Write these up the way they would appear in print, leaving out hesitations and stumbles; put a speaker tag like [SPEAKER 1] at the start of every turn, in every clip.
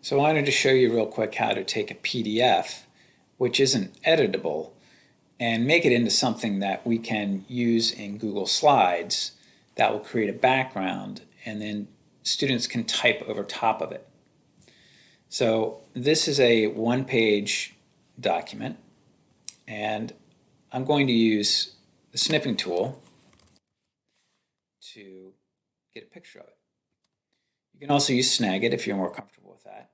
[SPEAKER 1] So I wanted to show you real quick how to take a PDF, which isn't editable, and make it into something that we can use in Google Slides that will create a background, and then students can type over top of it. So this is a one-page document, and I'm going to use the snipping tool to get a picture of it. You can also use Snagit if you're more comfortable with that.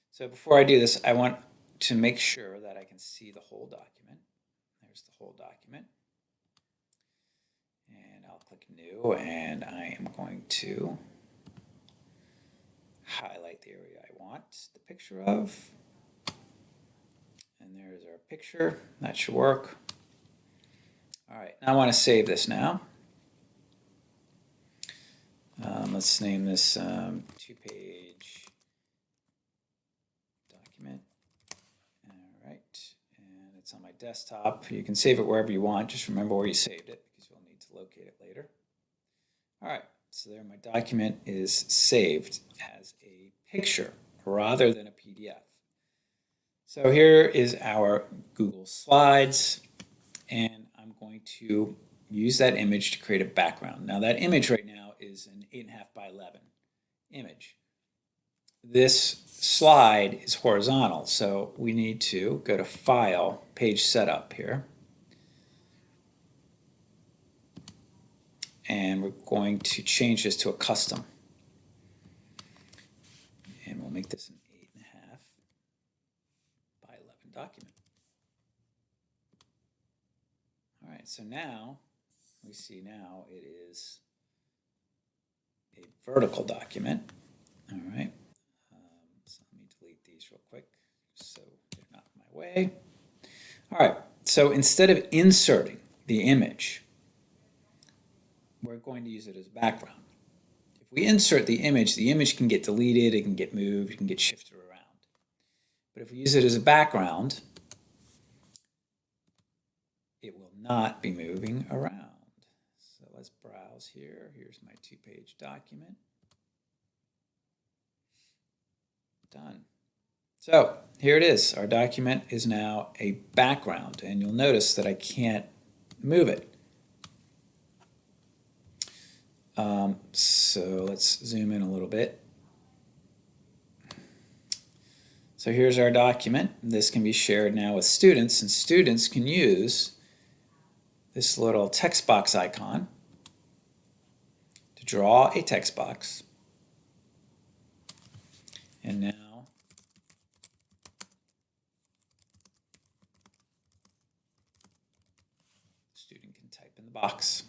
[SPEAKER 1] So before I do this, I want to make sure that I can see the whole document. There's the whole document. And I'll click New, and I am going to highlight the area I want the picture of. And there's our picture. That should work. All right, now I want to save this now. Let's name this two-page document. All right, and it's on my desktop. You can save it wherever you want. Just remember where you saved it because you'll need to locate it later. All right, so there my document is saved as a picture rather than a PDF. So here is our Google Slides, and I'm going to use that image to create a background. Now that image right now is an 8.5 by 11 image. This slide is horizontal, so we need to go to File, Page Setup here. And we're going to change this to a custom. And we'll make this an 8.5 by 11 document. All right, so now we see now it is a vertical document. All right, so let me delete these real quick so they're not in my way. All right, so instead of inserting the image, we're going to use it as a background. If we insert the image can get deleted, it can get moved, it can get shifted around. But if we use it as a background, it will not be moving around. So let's browse here. Here's my two-page document. Done. So here it is. Our document is now a background, and you'll notice that I can't move it. So let's zoom in a little bit. So here's our document. This can be shared now with students, and students can use this little text box icon to draw a text box. And now the student can type in the box.